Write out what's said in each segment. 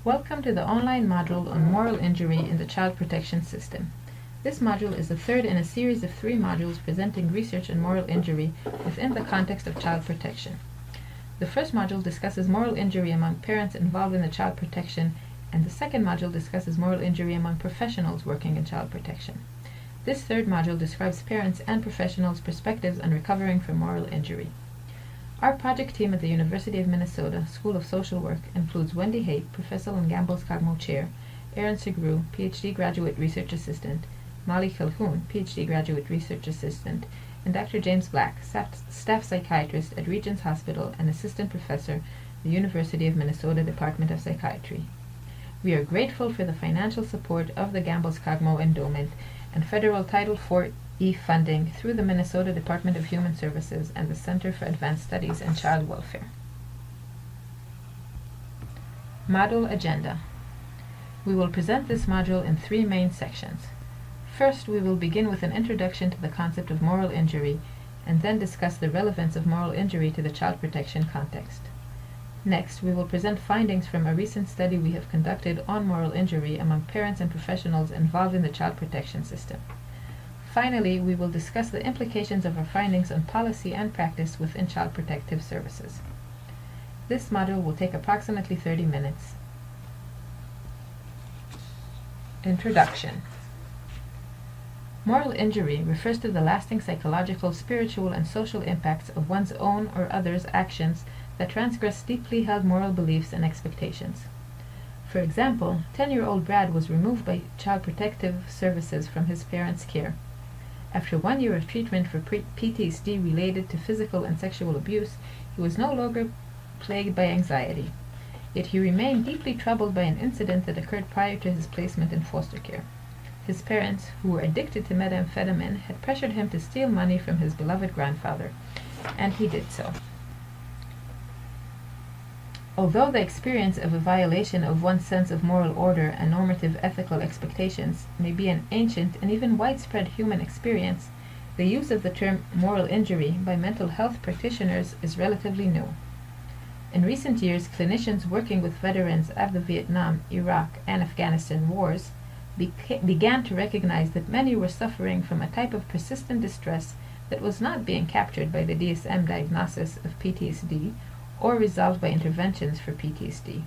Welcome to the online module on moral injury in the child protection system. This module is the third in a series of 3 modules presenting research on moral injury within the context of child protection. The first module discusses moral injury among parents involved in the child protection, and the second module discusses moral injury among professionals working in child protection. This third module describes parents' and professionals' perspectives on recovering from moral injury. Our project team at the University of Minnesota School of Social Work includes Wendy Haight, Professor and LICSW Chair, Erin Sugrue, Ph.D. Graduate Research Assistant, Molly Calhoun, Ph.D. Graduate Research Assistant, and Dr. James Black, Staff Psychiatrist at Regents Hospital and Assistant Professor, the University of Minnesota Department of Psychiatry. We are grateful for the financial support of the LICSW Endowment and federal Title IV funding through the Minnesota Department of Human Services and the Center for Advanced Studies in Child Welfare. Module Agenda. We will present this module in 3 main sections. First, we will begin with an introduction to the concept of moral injury, and then discuss the relevance of moral injury to the child protection context. Next, we will present findings from a recent study we have conducted on moral injury among parents and professionals involved in the child protection system. Finally, we will discuss the implications of our findings on policy and practice within child protective services. This module will take approximately 30 minutes. Introduction. Moral injury refers to the lasting psychological, spiritual, and social impacts of one's own or others' actions that transgress deeply held moral beliefs and expectations. For example, 10-year-old Brad was removed by Child Protective Services from his parents' care. After 1 year of treatment for PTSD related to physical and sexual abuse, he was no longer plagued by anxiety. Yet he remained deeply troubled by an incident that occurred prior to his placement in foster care. His parents, who were addicted to methamphetamine, had pressured him to steal money from his beloved grandfather, and he did so. Although the experience of a violation of one's sense of moral order and normative ethical expectations may be an ancient and even widespread human experience, the use of the term moral injury by mental health practitioners is relatively new. In recent years, clinicians working with veterans of the Vietnam, Iraq, and Afghanistan wars began to recognize that many were suffering from a type of persistent distress that was not being captured by the DSM diagnosis of PTSD or resolved by interventions for PTSD.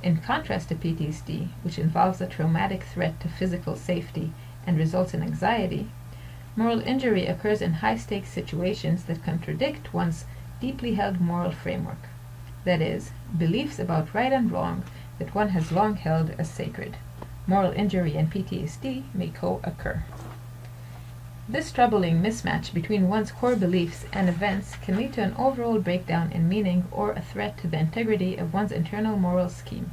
In contrast to PTSD, which involves a traumatic threat to physical safety and results in anxiety, moral injury occurs in high-stakes situations that contradict one's deeply held moral framework, that is, beliefs about right and wrong that one has long held as sacred. Moral injury and PTSD may co-occur. This troubling mismatch between one's core beliefs and events can lead to an overall breakdown in meaning or a threat to the integrity of one's internal moral scheme.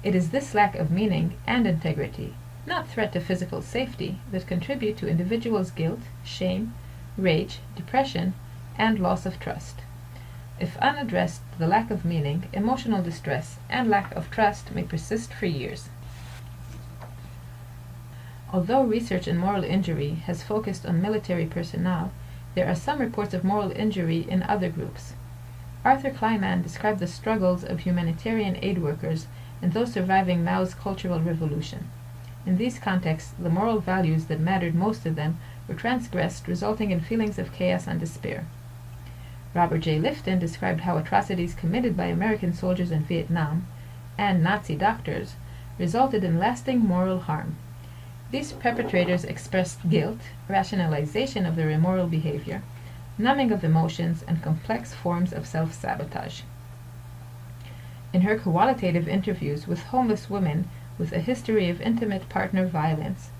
It is this lack of meaning and integrity, not threat to physical safety, that contribute to individuals' guilt, shame, rage, depression, and loss of trust. If unaddressed, the lack of meaning, emotional distress, and lack of trust may persist for years. Although research in moral injury has focused on military personnel, there are some reports of moral injury in other groups. Arthur Kleinman described the struggles of humanitarian aid workers and those surviving Mao's Cultural Revolution. In these contexts, the moral values that mattered most to them were transgressed, resulting in feelings of chaos and despair. Robert J. Lifton described how atrocities committed by American soldiers in Vietnam and Nazi doctors resulted in lasting moral harm. These perpetrators expressed guilt, rationalization of their immoral behavior, numbing of emotions, and complex forms of self-sabotage. In her qualitative interviews with homeless women with a history of intimate partner violence,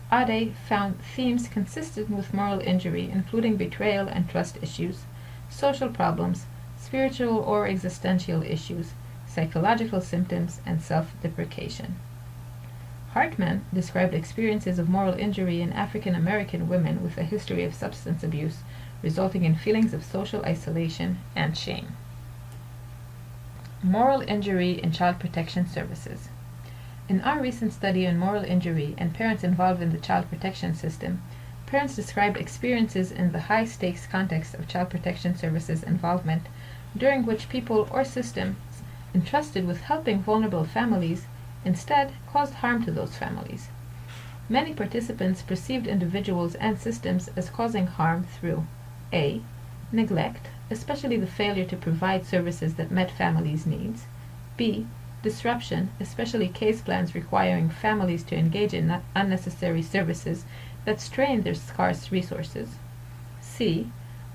Ade found themes consistent with moral injury, including betrayal and trust issues, social problems, spiritual or existential issues, psychological symptoms, and self-deprecation. Hartman described experiences of moral injury in African American women with a history of substance abuse, resulting in feelings of social isolation and shame. Moral injury in child protection services. In our recent study on moral injury and parents involved in the child protection system, parents described experiences in the high-stakes context of child protection services involvement, during which people or systems entrusted with helping vulnerable families instead caused harm to those families. Many participants perceived individuals and systems as causing harm through a. Neglect, especially the failure to provide services that met families' needs. b. Disruption, especially case plans requiring families to engage in unnecessary services that strain their scarce resources. c.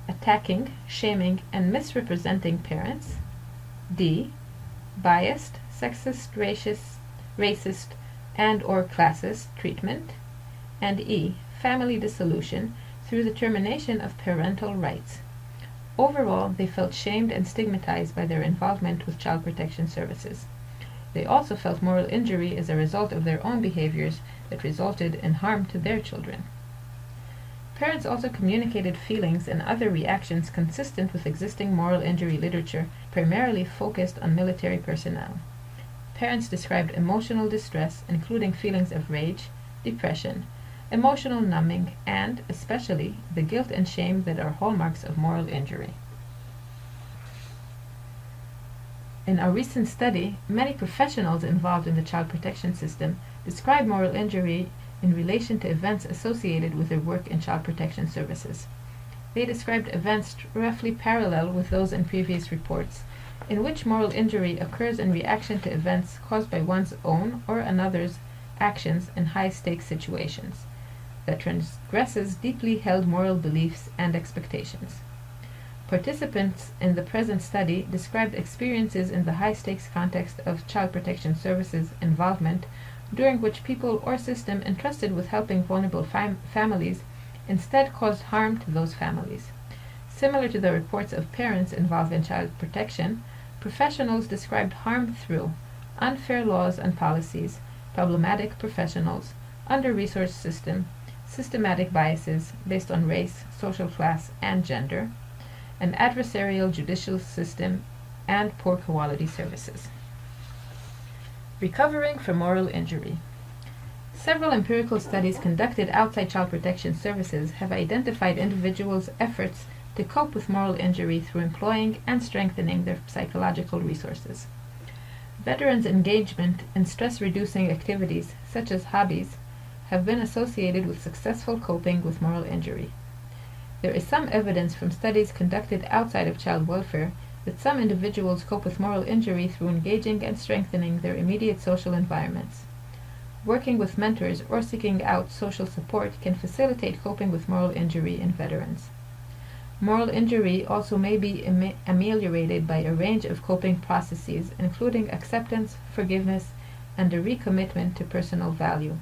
Attacking, shaming, and misrepresenting parents. d. Biased, sexist, racist, and or classist treatment. And e. Family dissolution through the termination of parental rights. Overall, they felt shamed and stigmatized by their involvement with child protection services. They also felt moral injury as a result of their own behaviors that resulted in harm to their children. Parents also communicated feelings and other reactions consistent with existing moral injury literature, primarily focused on military personnel. Parents described emotional distress, including feelings of rage, depression, emotional numbing, and, especially, the guilt and shame that are hallmarks of moral injury. In a recent study, many professionals involved in the child protection system describe moral injury in relation to events associated with their work in child protection services. They described events roughly parallel with those in previous reports, in which moral injury occurs in reaction to events caused by one's own or another's actions in high-stakes situations that transgresses deeply held moral beliefs and expectations. Participants in the present study described experiences in the high-stakes context of child protection services involvement, during which people or system entrusted with helping vulnerable families instead caused harm to those families. Similar to the reports of parents involved in child protection, professionals described harm through unfair laws and policies, problematic professionals, under-resourced system, systematic biases based on race, social class, and gender, an adversarial judicial system, and poor quality services. Recovering from moral injury. Several empirical studies conducted outside child protection services have identified individuals' efforts to cope with moral injury through employing and strengthening their psychological resources. Veterans' engagement in stress-reducing activities, such as hobbies, have been associated with successful coping with moral injury. There is some evidence from studies conducted outside of child welfare that some individuals cope with moral injury through engaging and strengthening their immediate social environments. Working with mentors or seeking out social support can facilitate coping with moral injury in veterans. Moral injury also may be ameliorated by a range of coping processes, including acceptance, forgiveness, and a recommitment to personal value.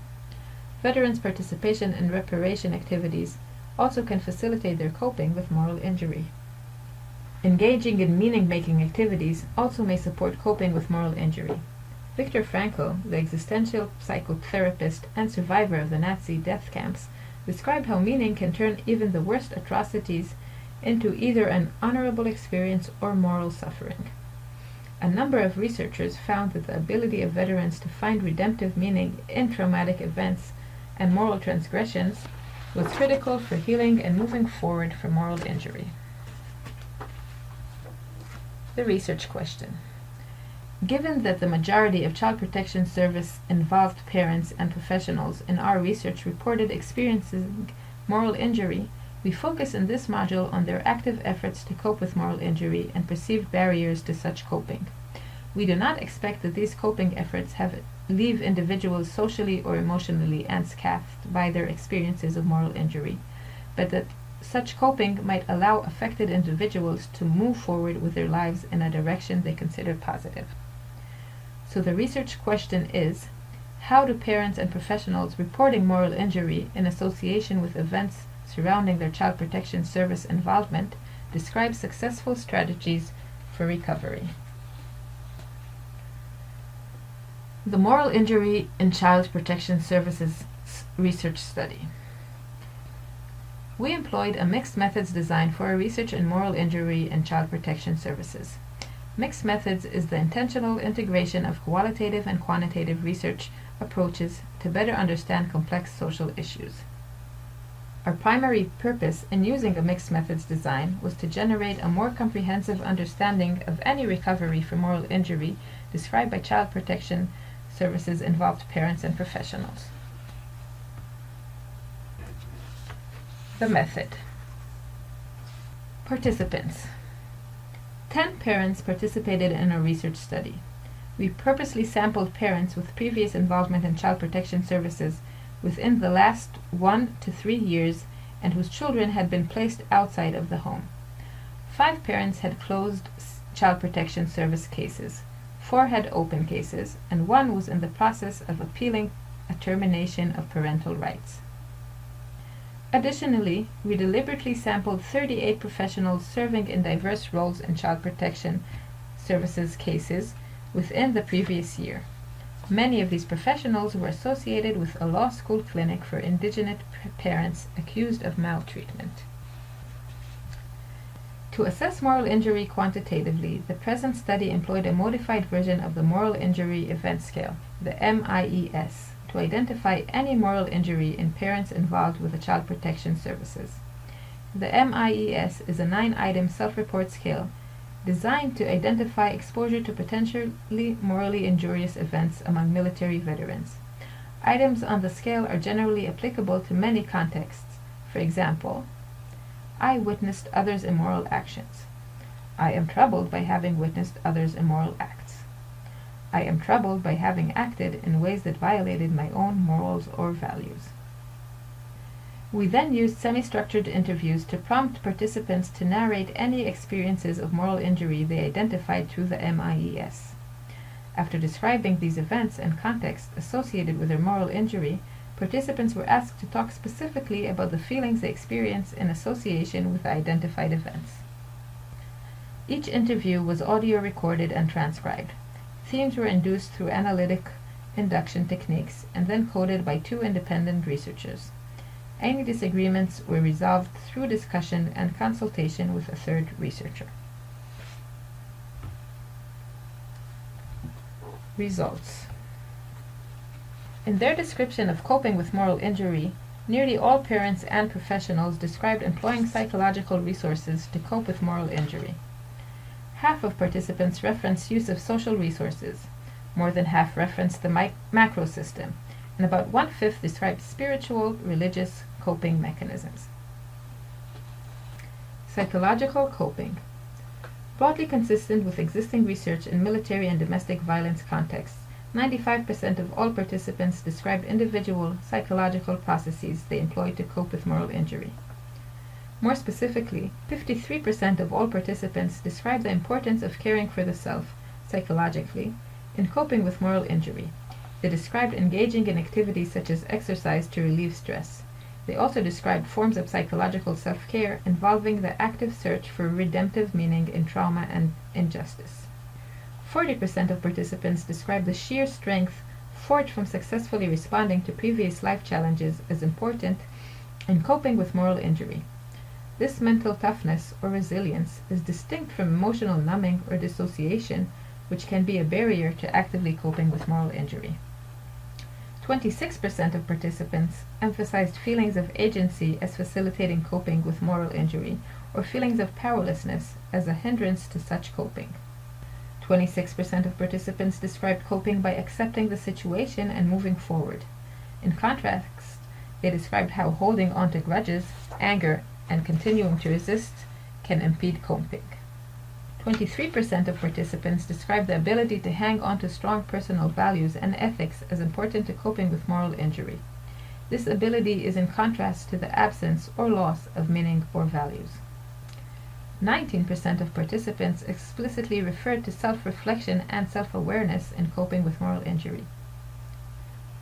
Veterans' participation in reparation activities also can facilitate their coping with moral injury. Engaging in meaning-making activities also may support coping with moral injury. Viktor Frankl, the existential psychotherapist and survivor of the Nazi death camps, described how meaning can turn even the worst atrocities into either an honorable experience or moral suffering. A number of researchers found that the ability of veterans to find redemptive meaning in traumatic events and moral transgressions was critical for healing and moving forward from moral injury. The research question. Given that the majority of child protection service involved parents and professionals in our research reported experiencing moral injury, we focus in this module on their active efforts to cope with moral injury and perceived barriers to such coping. We do not expect that these coping efforts leave individuals socially or emotionally unscathed by their experiences of moral injury, but that such coping might allow affected individuals to move forward with their lives in a direction they consider positive. So the research question is, how do parents and professionals reporting moral injury in association with events surrounding their child protection service involvement describe successful strategies for recovery? The Moral Injury in Child Protection Services Research Study. We employed a mixed methods design for our research in moral injury in child protection services. Mixed methods is the intentional integration of qualitative and quantitative research approaches to better understand complex social issues. Our primary purpose in using a mixed methods design was to generate a more comprehensive understanding of any recovery from moral injury described by child protection services involved parents and professionals. The method. Participants. 10 parents participated in a research study. We purposely sampled parents with previous involvement in child protection services within the last 1 to 3 years and whose children had been placed outside of the home. 5 parents had closed child protection service cases, 4 had open cases, and 1 was in the process of appealing a termination of parental rights. Additionally, we deliberately sampled 38 professionals serving in diverse roles in child protection services cases within the previous year. Many of these professionals were associated with a law school clinic for indigenous parents accused of maltreatment. To assess moral injury quantitatively, the present study employed a modified version of the Moral Injury Event Scale, the MIES, to identify any moral injury in parents involved with the child protection services. The MIES is a 9-item self-report scale designed to identify exposure to potentially morally injurious events among military veterans. Items on the scale are generally applicable to many contexts. For example, I witnessed others' immoral actions. I am troubled by having witnessed others' immoral acts. I am troubled by having acted in ways that violated my own morals or values. We then used semi-structured interviews to prompt participants to narrate any experiences of moral injury they identified through the MIES. After describing these events and context associated with their moral injury, participants were asked to talk specifically about the feelings they experienced in association with the identified events. Each interview was audio recorded and transcribed. Themes were induced through analytic induction techniques and then coded by 2 independent researchers. Any disagreements were resolved through discussion and consultation with a 3rd researcher. Results. In their description of coping with moral injury, nearly all parents and professionals described employing psychological resources to cope with moral injury. Half of participants referenced use of social resources. More than half referenced the Macrosystem, and about 1/5 described spiritual, religious coping mechanisms. Psychological coping. Broadly consistent with existing research in military and domestic violence contexts, 95% of all participants described individual psychological processes they employed to cope with moral injury. More specifically, 53% of all participants described the importance of caring for the self, psychologically, in coping with moral injury. They described engaging in activities such as exercise to relieve stress. They also described forms of psychological self-care involving the active search for redemptive meaning in trauma and injustice. 40% of participants described the sheer strength forged from successfully responding to previous life challenges as important in coping with moral injury. This mental toughness or resilience is distinct from emotional numbing or dissociation, which can be a barrier to actively coping with moral injury. 26% of participants emphasized feelings of agency as facilitating coping with moral injury, or feelings of powerlessness as a hindrance to such coping. 26% of participants described coping by accepting the situation and moving forward. In contrast, they described how holding on to grudges, anger, and continuing to resist can impede coping. 23% of participants described the ability to hang on to strong personal values and ethics as important to coping with moral injury. This ability is in contrast to the absence or loss of meaning or values. 19% of participants explicitly referred to self-reflection and self-awareness in coping with moral injury.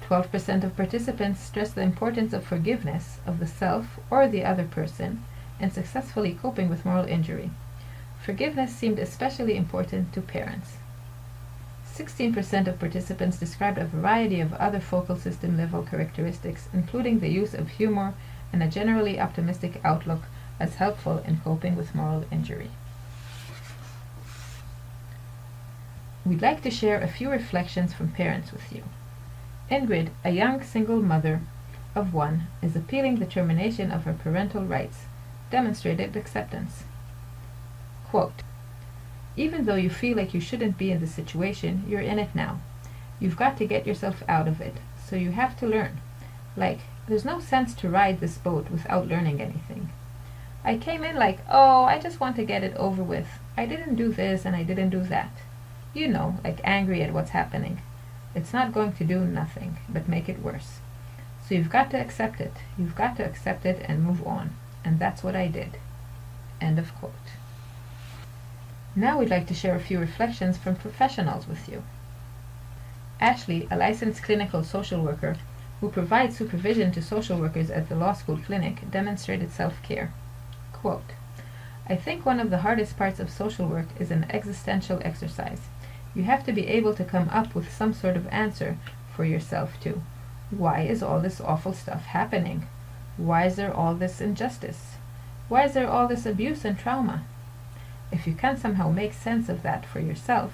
12% of participants stressed the importance of forgiveness of the self or the other person in successfully coping with moral injury. Forgiveness seemed especially important to parents. 16% of participants described a variety of other focal system level characteristics, including the use of humor and a generally optimistic outlook, as helpful in coping with moral injury. We'd like to share a few reflections from parents with you. Ingrid, a young single mother, of one is appealing the termination of her parental rights, demonstrated acceptance. Quote, even though you feel like you shouldn't be in this situation, you're in it now. You've got to get yourself out of it, so you have to learn. Like, there's no sense to ride this boat without learning anything. I came in like, oh, I just want to get it over with. I didn't do this and I didn't do that. You know, like angry at what's happening. It's not going to do nothing, but make it worse. So you've got to accept it. You've got to accept it and move on. And that's what I did. End of quote. Now we'd like to share a few reflections from professionals with you. Ashley, a licensed clinical social worker who provides supervision to social workers at the law school clinic, demonstrated self-care. Quote, I think one of the hardest parts of social work is an existential exercise. You have to be able to come up with some sort of answer for yourself too. Why is all this awful stuff happening? Why is there all this injustice? Why is there all this abuse and trauma? If you can somehow make sense of that for yourself,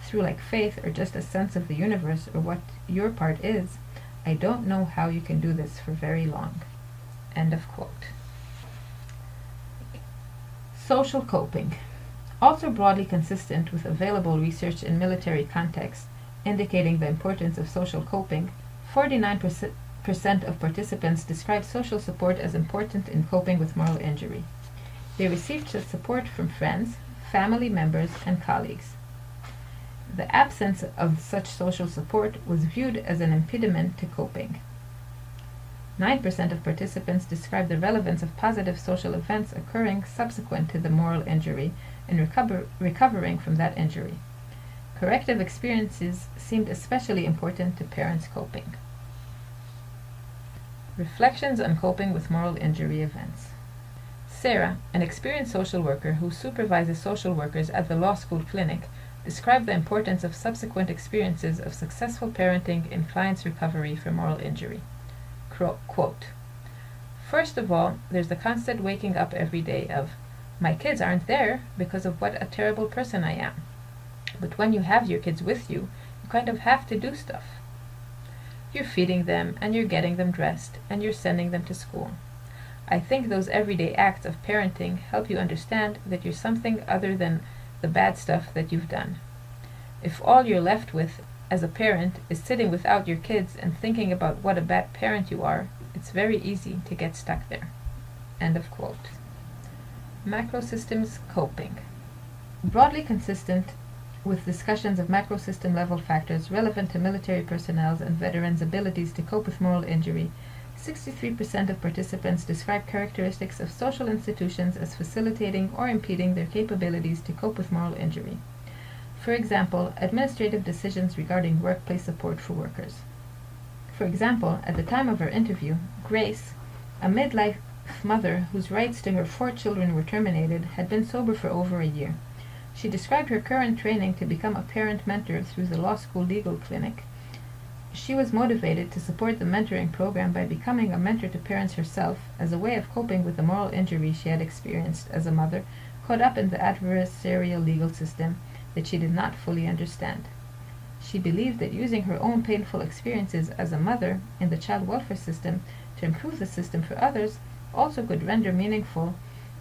through like faith or just a sense of the universe or what your part is, I don't know how you can do this for very long. End of quote. Social coping. Also broadly consistent with available research in military context, indicating the importance of social coping, 49% of participants describe social support as important in coping with moral injury. They received support from friends, family members, and colleagues. The absence of such social support was viewed as an impediment to coping. 9% of participants describe the relevance of positive social events occurring subsequent to the moral injury and recovering from that injury. Corrective experiences seemed especially important to parents coping. Reflections on coping with moral injury events. Sarah, an experienced social worker who supervises social workers at the law school clinic, described the importance of subsequent experiences of successful parenting in clients' recovery from moral injury. Quote, first of all, there's the constant waking up every day of, my kids aren't there because of what a terrible person I am. But when you have your kids with you, you kind of have to do stuff. You're feeding them, and you're getting them dressed, and you're sending them to school. I think those everyday acts of parenting help you understand that you're something other than the bad stuff that you've done. If all you're left with as a parent is sitting without your kids and thinking about what a bad parent you are, it's very easy to get stuck there. End of quote. Macrosystems coping. Broadly consistent with discussions of macrosystem level factors relevant to military personnel's and veterans' abilities to cope with moral injury, 63% of participants describe characteristics of social institutions as facilitating or impeding their capabilities to cope with moral injury. For example, administrative decisions regarding workplace support for workers. For example, at the time of her interview, Grace, a midlife mother whose rights to her 4 children were terminated, had been sober for over a year. She described her current training to become a parent mentor through the law school legal clinic. She was motivated to support the mentoring program by becoming a mentor to parents herself as a way of coping with the moral injury she had experienced as a mother, caught up in the adversarial legal system that she did not fully understand. She believed that using her own painful experiences as a mother in the child welfare system to improve the system for others also could render meaningful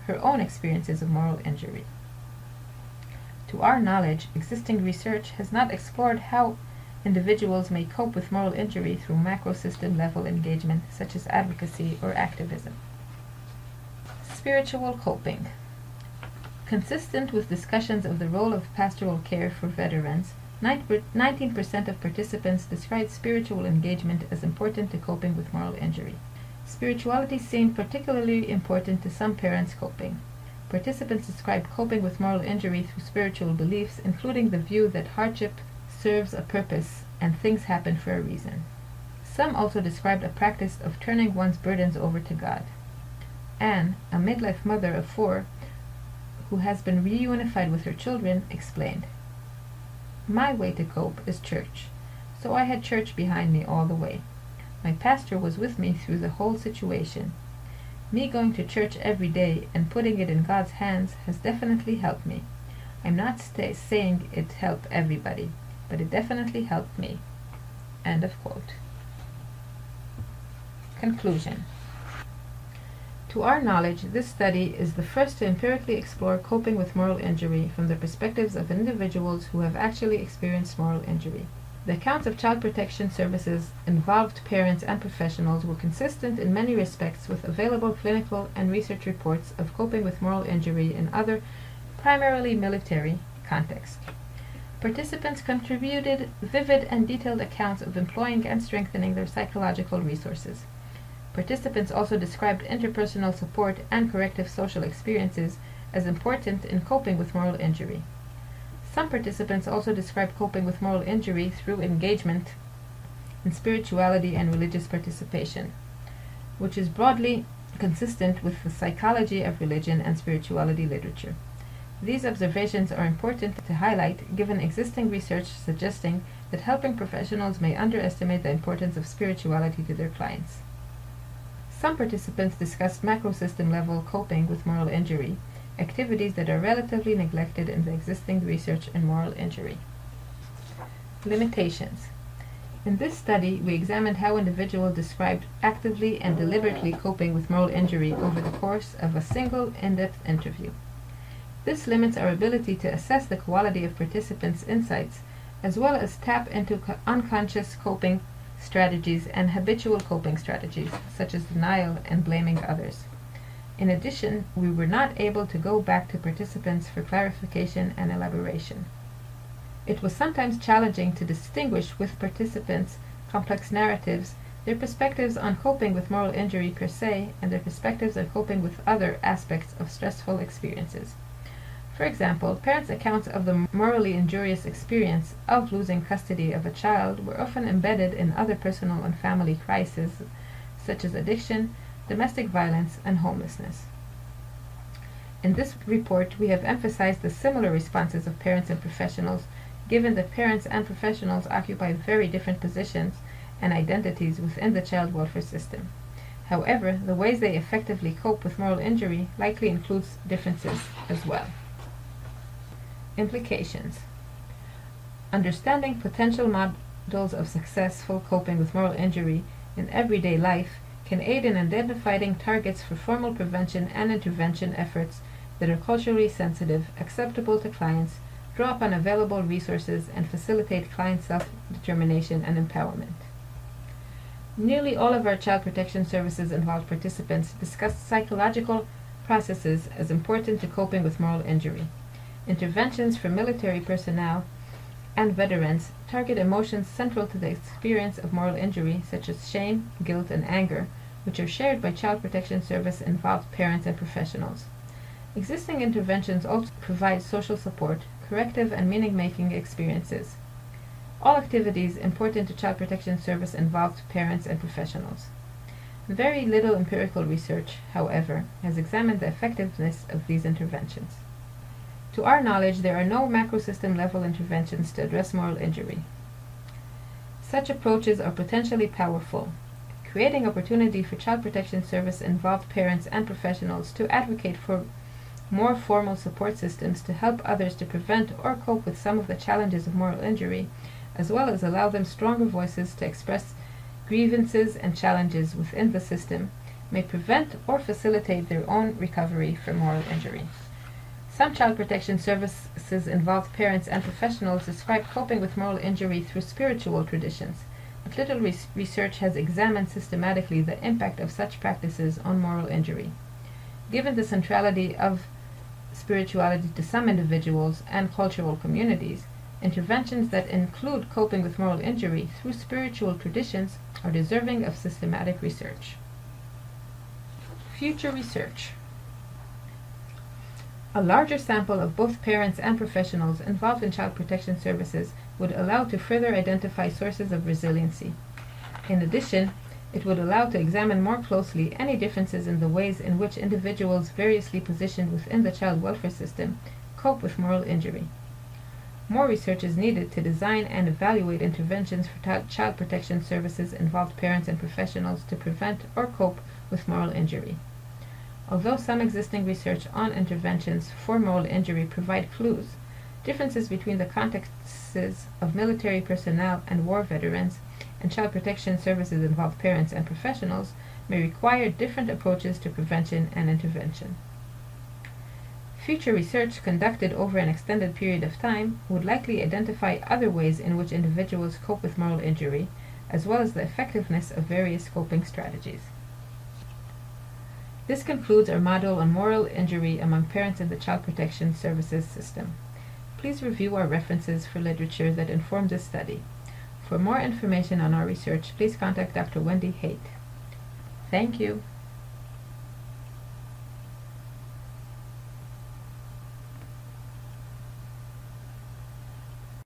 her own experiences of moral injury. To our knowledge, existing research has not explored how individuals may cope with moral injury through macrosystem level engagement such as advocacy or activism. Spiritual coping. Consistent with discussions of the role of pastoral care for veterans, 19% of participants described spiritual engagement as important to coping with moral injury. Spirituality seemed particularly important to some parents coping. Participants described coping with moral injury through spiritual beliefs, including the view that hardship serves a purpose and things happen for a reason. Some also described a practice of turning one's burdens over to God. Anne, a midlife mother of 4, who has been reunified with her children, explained, my way to cope is church, so I had church behind me all the way. My pastor was with me through the whole situation. Me going to church every day and putting it in God's hands has definitely helped me. I'm not saying it helped everybody, but it definitely helped me. End of quote. Conclusion. To our knowledge, this study is the first to empirically explore coping with moral injury from the perspectives of individuals who have actually experienced moral injury. The accounts of child protection services involved parents and professionals were consistent in many respects with available clinical and research reports of coping with moral injury in other, primarily military, contexts. Participants contributed vivid and detailed accounts of employing and strengthening their psychological resources. Participants also described interpersonal support and corrective social experiences as important in coping with moral injury. Some participants also described coping with moral injury through engagement in spirituality and religious participation, which is broadly consistent with the psychology of religion and spirituality literature. These observations are important to highlight given existing research suggesting that helping professionals may underestimate the importance of spirituality to their clients. Some participants discussed macrosystem level coping with moral injury, activities that are relatively neglected in the existing research in moral injury. Limitations. In this study, we examined how individuals described actively and deliberately coping with moral injury over the course of a single in-depth interview. This limits our ability to assess the quality of participants' insights, as well as tap into unconscious coping strategies and habitual coping strategies, such as denial and blaming others. In addition, we were not able to go back to participants for clarification and elaboration. It was sometimes challenging to distinguish with participants' complex narratives, their perspectives on coping with moral injury per se, and their perspectives on coping with other aspects of stressful experiences. For example, parents' accounts of the morally injurious experience of losing custody of a child were often embedded in other personal and family crises, such as addiction, domestic violence, and homelessness. In this report, we have emphasized the similar responses of parents and professionals, given that parents and professionals occupy very different positions and identities within the child welfare system. However, the ways they effectively cope with moral injury likely includes differences as well. Implications. Understanding potential models of successful coping with moral injury in everyday life can aid in identifying targets for formal prevention and intervention efforts that are culturally sensitive, acceptable to clients, draw upon available resources, and facilitate client self-determination and empowerment. Nearly all of our child protection services involved participants discussed psychological processes as important to coping with moral injury. Interventions for military personnel and veterans target emotions central to the experience of moral injury, such as shame, guilt, and anger, which are shared by child protection service involved parents and professionals. Existing interventions also provide social support, corrective and meaning-making experiences. All activities important to child protection service involved parents and professionals. Very little empirical research, however, has examined the effectiveness of these interventions. To our knowledge, there are no macrosystem level interventions to address moral injury. Such approaches are potentially powerful, creating opportunity for child protection service involved parents and professionals to advocate for more formal support systems to help others to prevent or cope with some of the challenges of moral injury, as well as allow them stronger voices to express grievances and challenges within the system, may prevent or facilitate their own recovery from moral injury. Some child protection services involved parents and professionals describe coping with moral injury through spiritual traditions, but little research has examined systematically the impact of such practices on moral injury. Given the centrality of spirituality to some individuals and cultural communities, interventions that include coping with moral injury through spiritual traditions are deserving of systematic research. Future research. A larger sample of both parents and professionals involved in child protection services would allow to further identify sources of resiliency. In addition, it would allow to examine more closely any differences in the ways in which individuals variously positioned within the child welfare system cope with moral injury. More research is needed to design and evaluate interventions for child protection services involved parents and professionals to prevent or cope with moral injury. Although some existing research on interventions for moral injury provide clues, differences between the contexts of military personnel and war veterans and child protection services involved parents and professionals may require different approaches to prevention and intervention. Future research conducted over an extended period of time would likely identify other ways in which individuals cope with moral injury, as well as the effectiveness of various coping strategies. This concludes our module on moral injury among parents in the Child Protection Services system. Please review our references for literature that informs this study. For more information on our research, please contact Dr. Wendy Haight. Thank you.